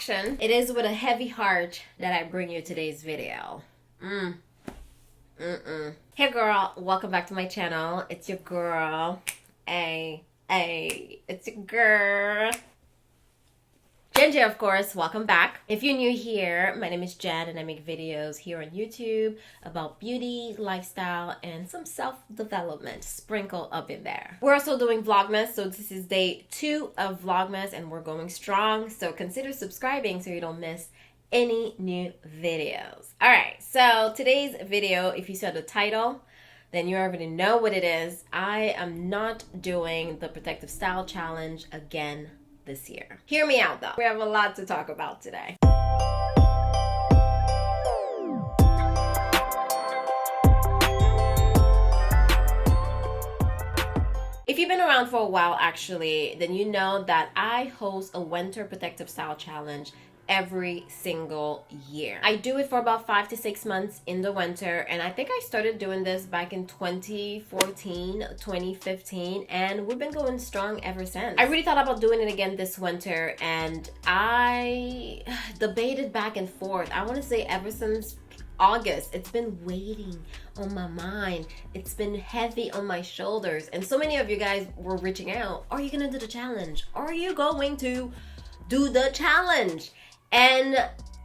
action. It is with a heavy heart that I bring you today's video. Hey girl, welcome back to my channel. It's your girl. It's your girl. Jen, of course, welcome back. If you're new here, my name is Jen and I make videos here on YouTube about beauty, lifestyle, and some self-development sprinkled up in there. We're also doing Vlogmas, so this is day 2 of Vlogmas and we're going strong. So consider subscribing so you don't miss any new videos. Alright, so today's video, if you saw the title, then you already know what it is. I am not doing the Protective Style Challenge again this year. Hear me out though. We have a lot to talk about today. If you've been around for a while actually, then you know that I host a winter protective style challenge every single year. I do it for about 5 to 6 months in the winter, and I think I started doing this back in 2014, 2015, and we've been going strong ever since. I really thought about doing it again this winter, and I debated back and forth. I want to say ever since August, it's been waiting on my mind. It's been heavy on my shoulders, and so many of you guys were reaching out. Are you gonna do the challenge? Are you going to do the challenge? And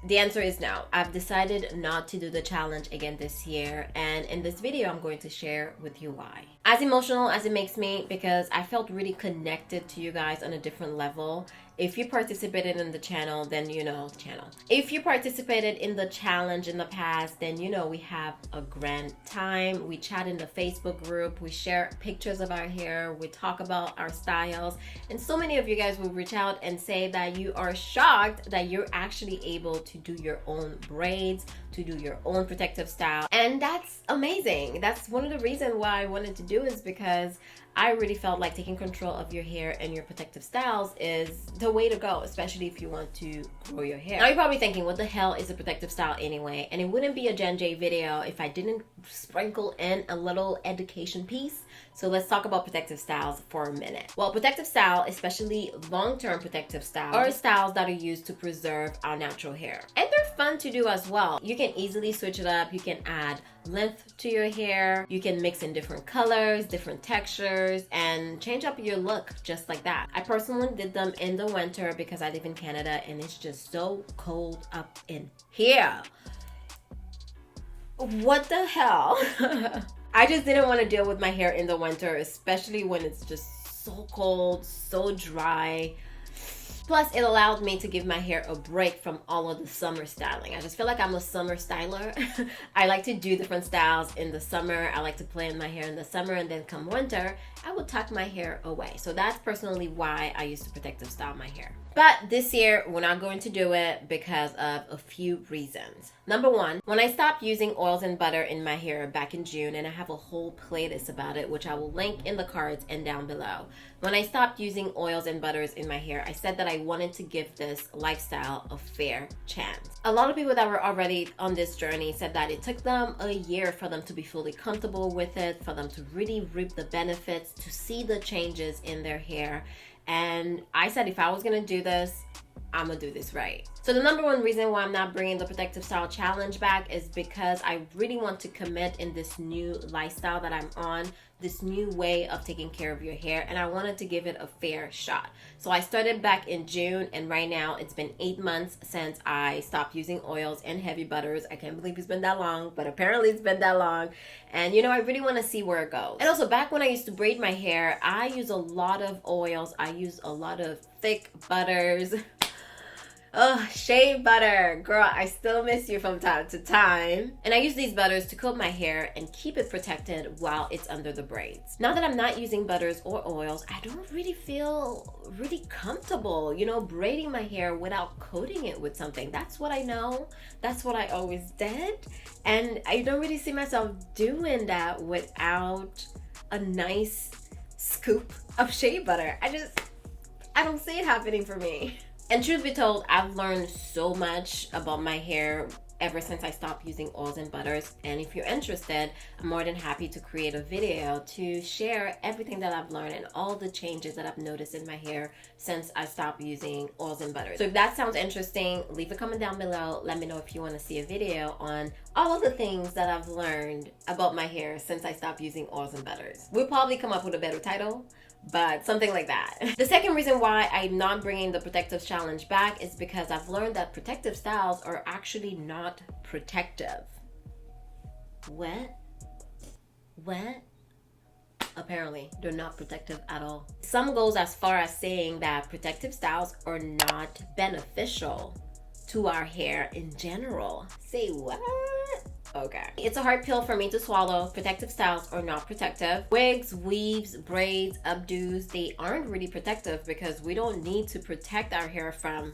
the answer is no. I've decided not to do the challenge again this year, and in this video I'm going to share with you why. As emotional as it makes me, because I felt really connected to you guys on a different level. If you participated in the channel, then you know the channel. If you participated in the challenge in the past, then you know we have a grand time. We chat in the Facebook group, we share pictures of our hair, we talk about our styles, and so many of you guys will reach out and say that you are shocked that you're actually able to do your own braids, to do your own protective style, and that's amazing. That's one of the reasons why I wanted to do is because I really felt like taking control of your hair and your protective styles is the way to go, especially if you want to grow your hair. Now you're probably thinking, what the hell is a protective style anyway? And it wouldn't be a Jen J video if I didn't sprinkle in a little education piece. So let's talk about protective styles for a minute. Well, protective style, especially long-term protective styles, are styles that are used to preserve our natural hair. And they're fun to do as well. You can easily switch it up. You can add length to your hair. You can mix in different colors, different textures, and change up your look just like that. I personally did them in the winter because I live in Canada and it's just so cold up in here. What the hell? I just didn't want to deal with my hair in the winter, especially when it's just so cold, so dry. Plus, it allowed me to give my hair a break from all of the summer styling. I just feel like I'm a summer styler. I like to do different styles in the summer. I like to play in my hair in the summer, and then come winter, I would tuck my hair away. So that's personally why I used to protective style my hair. But this year, we're not going to do it because of a few reasons. Number one, when I stopped using oils and butter in my hair back in June, and I have a whole playlist about it, which I will link in the cards and down below. When I stopped using oils and butters in my hair, I said that I wanted to give this lifestyle a fair chance. A lot of people that were already on this journey said that it took them a year for them to be fully comfortable with it, for them to really reap the benefits, to see the changes in their hair. And I said if I was gonna do this, I'm gonna do this right. So the number one reason why I'm not bringing the Protective Style Challenge back is because I really want to commit in this new lifestyle that I'm on, this new way of taking care of your hair, and I wanted to give it a fair shot. So I started back in June, and right now it's been 8 months since I stopped using oils and heavy butters. I can't believe it's been that long, but apparently it's been that long. And you know, I really want to see where it goes. And also, back when I used to braid my hair, I use a lot of oils. I use a lot of thick butters. Oh, shea butter. Girl, I still miss you from time to time. And I use these butters to coat my hair and keep it protected while it's under the braids. Now that I'm not using butters or oils, I don't really feel really comfortable, you know, braiding my hair without coating it with something. That's what I know. That's what I always did. And I don't really see myself doing that without a nice scoop of shea butter. I don't see it happening for me. And truth be told, I've learned so much about my hair ever since I stopped using oils and butters. And if you're interested, I'm more than happy to create a video to share everything that I've learned and all the changes that I've noticed in my hair since I stopped using oils and butters. So if that sounds interesting, leave a comment down below. Let me know if you want to see a video on all of the things that I've learned about my hair since I stopped using oils and butters. We'll probably come up with a better title, but something like that. The second reason why I'm not bringing the protective challenge back is because I've learned that protective styles are actually not protective. What? Apparently, they're not protective at all. Some goes as far as saying that protective styles are not beneficial to our hair in general. Say what? Okay. It's a hard pill for me to swallow. Protective styles are not protective. Wigs, weaves, braids, updos, they aren't really protective because we don't need to protect our hair from,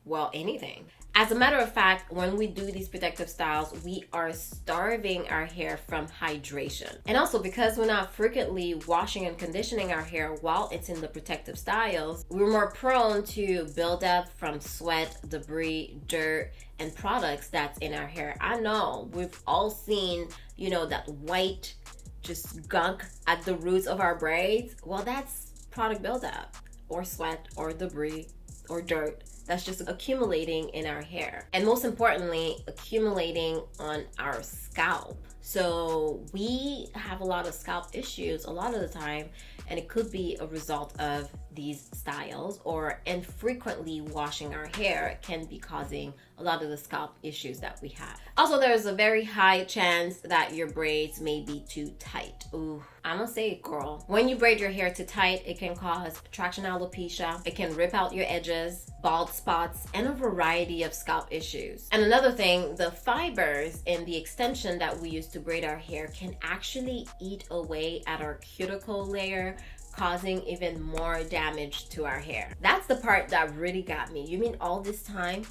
well, anything. As a matter of fact, when we do these protective styles, we are starving our hair from hydration. And also because we're not frequently washing and conditioning our hair while it's in the protective styles, we're more prone to buildup from sweat, debris, dirt, and products that's in our hair. I know we've all seen, that white just gunk at the roots of our braids. Well, that's product buildup or sweat or debris or dirt that's just accumulating in our hair, and most importantly, accumulating on our scalp. So we have a lot of scalp issues a lot of the time, and it could be a result of these styles, or infrequently washing our hair can be causing a lot of the scalp issues that we have. Also, there's a very high chance that your braids may be too tight. Ooh, I'm gonna say it, girl. When you braid your hair too tight, it can cause traction alopecia, it can rip out your edges, bald spots, and a variety of scalp issues. And another thing, the fibers in the extension that we use to braid our hair can actually eat away at our cuticle layer, causing even more damage to our hair. That's the part that really got me. You mean all this time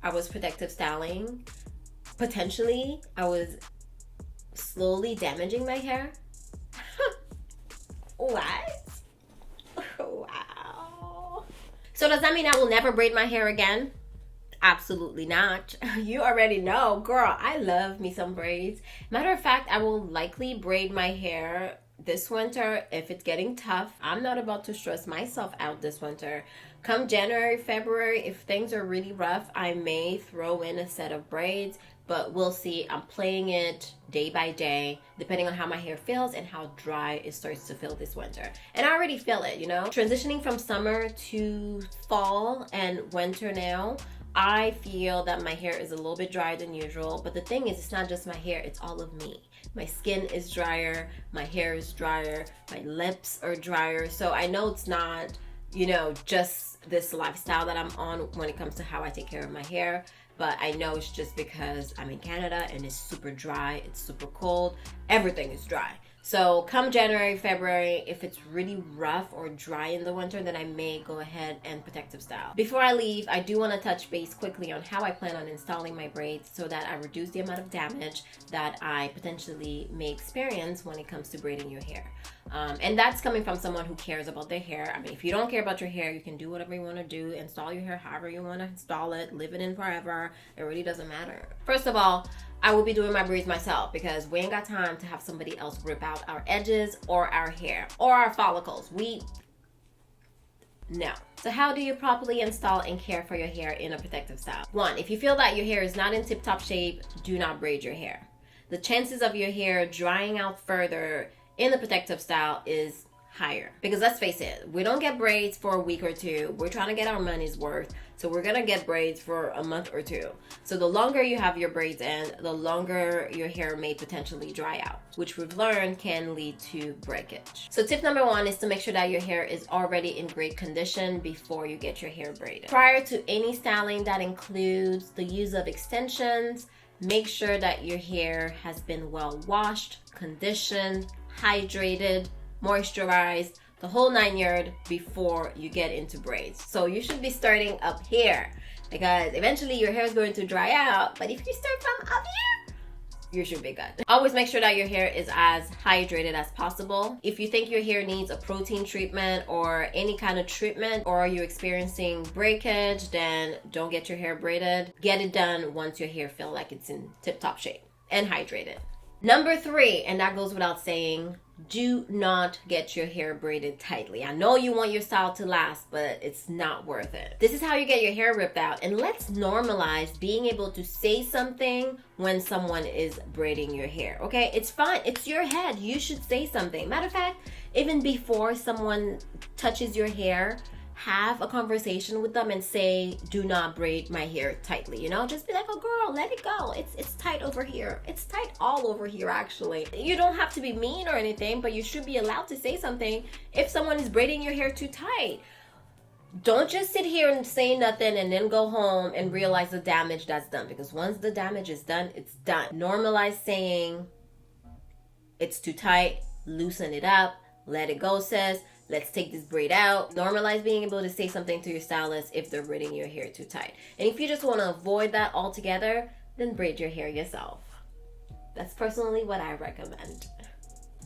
I was protective styling? Potentially, I was slowly damaging my hair? What? Wow. So does that mean I will never braid my hair again? Absolutely not. You already know, girl, I love me some braids. Matter of fact, I will likely braid my hair this winter if it's getting tough. I'm not about to stress myself out this winter. Come January, February, if things are really rough, I may throw in a set of braids, but we'll see. I'm playing it day by day, depending on how my hair feels and how dry it starts to feel this winter. And I already feel it, Transitioning from summer to fall and winter now, I feel that my hair is a little bit drier than usual, but the thing is, it's not just my hair, it's all of me. My skin is drier, my hair is drier, my lips are drier. So I know it's not, just this lifestyle that I'm on when it comes to how I take care of my hair, but I know it's just because I'm in Canada and it's super dry, it's super cold, everything is dry. So come January, February, if it's really rough or dry in the winter, then I may go ahead and protective style. Before I leave, I do want to touch base quickly on how I plan on installing my braids so that I reduce the amount of damage that I potentially may experience when it comes to braiding your hair. And that's coming from someone who cares about their hair. I mean, if you don't care about your hair, you can do whatever you want to do, install your hair however you want to install it, live it in forever. It really doesn't matter. First of all, I will be doing my braids myself because we ain't got time to have somebody else rip out our edges or our hair or our follicles. No. So how do you properly install and care for your hair in a protective style? 1, if you feel that your hair is not in tip-top shape, do not braid your hair. The chances of your hair drying out further in the protective style is higher. Because let's face it, we don't get braids for a week or two. We're trying to get our money's worth. So we're gonna get braids for a month or two. So the longer you have your braids in, the longer your hair may potentially dry out, which we've learned can lead to breakage. So tip number 1 is to make sure that your hair is already in great condition before you get your hair braided. Prior to any styling that includes the use of extensions, make sure that your hair has been well washed, conditioned, hydrated, moisturized, the whole 9 yards before you get into braids. So you should be starting up here because eventually your hair is going to dry out. But if you start from up here, you should be good. Always make sure that your hair is as hydrated as possible. If you think your hair needs a protein treatment or any kind of treatment, or you're experiencing breakage, then don't get your hair braided. Get it done once your hair feels like it's in tip-top shape and hydrated. Number 3, and that goes without saying, do not get your hair braided tightly. I know you want your style to last, but it's not worth it. This is how you get your hair ripped out. And let's normalize being able to say something when someone is braiding your hair, okay? It's fine. It's your head. You should say something. Matter of fact, even before someone touches your hair, have a conversation with them and say, do not braid my hair tightly. You know, just be like, oh girl, let it go. It's tight over here. It's tight all over here, actually. You don't have to be mean or anything, but you should be allowed to say something if someone is braiding your hair too tight. Don't just sit here and say nothing and then go home and realize the damage that's done, because once the damage is done, it's done. Normalize saying, it's too tight, loosen it up, let it go, sis. Let's take this braid out. Normalize being able to say something to your stylist if they're braiding your hair too tight. And if you just want to avoid that altogether, then braid your hair yourself. That's personally what I recommend.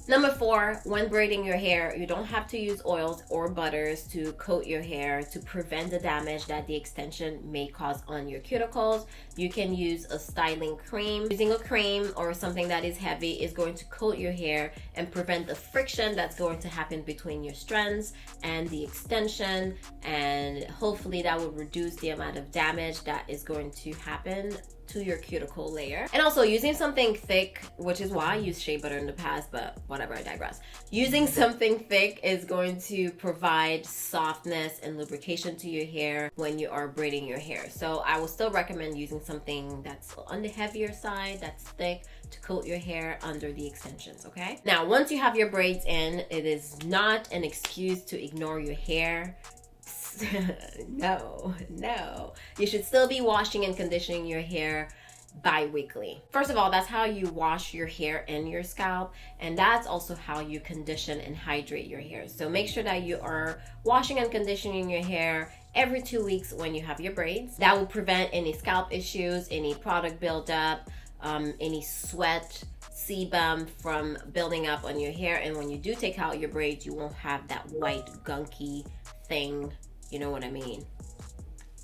Number 4, when braiding your hair, you don't have to use oils or butters to coat your hair to prevent the damage that the extension may cause on your cuticles. You can use a styling cream. Using a cream or something that is heavy is going to coat your hair and prevent the friction that's going to happen between your strands and the extension, and hopefully that will reduce the amount of damage that is going to happen to your cuticle layer. And also using something thick, which is why I used shea butter in the past, but whatever, I digress. Using something thick is going to provide softness and lubrication to your hair when you are braiding your hair. So I will still recommend using something that's on the heavier side, that's thick, to coat your hair under the extensions, okay? Now, once you have your braids in, it is not an excuse to ignore your hair. No. You should still be washing and conditioning your hair bi-weekly. First of all, that's how you wash your hair and your scalp, and that's also how you condition and hydrate your hair. So make sure that you are washing and conditioning your hair every 2 weeks when you have your braids. That will prevent any scalp issues, any product buildup, any sweat, sebum from building up on your hair. And when you do take out your braids, you won't have that white gunky thing, you know what I mean,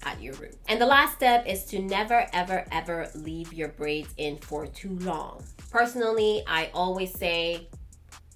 at your root. And the last step is to never, ever, ever leave your braids in for too long. Personally, I always say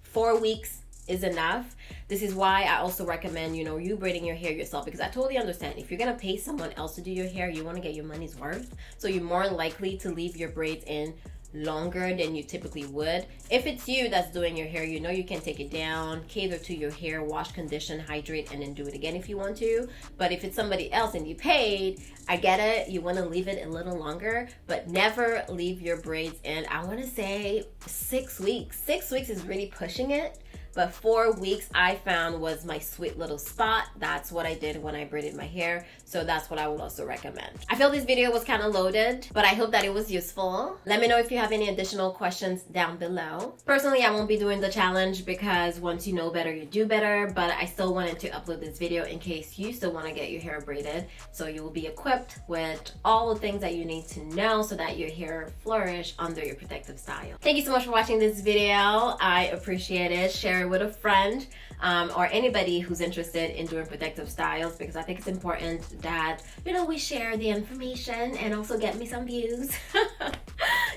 4 weeks is enough. This is why I also recommend, you braiding your hair yourself, because I totally understand if you're gonna pay someone else to do your hair, you want to get your money's worth. So you're more likely to leave your braids in longer than you typically would. If it's you that's doing your hair, you can take it down, cater to your hair, wash, condition, hydrate, and then do it again if you want to. But if it's somebody else and you paid, I get it, you want to leave it a little longer, but never leave your braids in. I want to say 6 weeks. 6 weeks is really pushing it. But 4 weeks I found was my sweet little spot. That's what I did when I braided my hair. So that's what I would also recommend. I feel this video was kind of loaded, but I hope that it was useful. Let me know if you have any additional questions down below. Personally, I won't be doing the challenge because once you know better, you do better. But I still wanted to upload this video in case you still want to get your hair braided. So you will be equipped with all the things that you need to know so that your hair flourish under your protective style. Thank you so much for watching this video. I appreciate it. Share it with a friend or anybody who's interested in doing protective styles, because I think it's important that we share the information and also get me some views.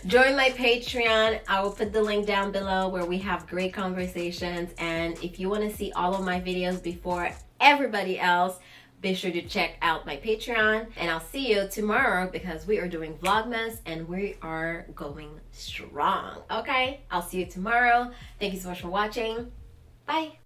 Join my Patreon. I will put the link down below where we have great conversations, and if you want to see all of my videos before everybody else, be sure to check out my Patreon, and I'll see you tomorrow because we are doing Vlogmas and we are going strong. Okay, I'll see you tomorrow. Thank you so much for watching. Bye.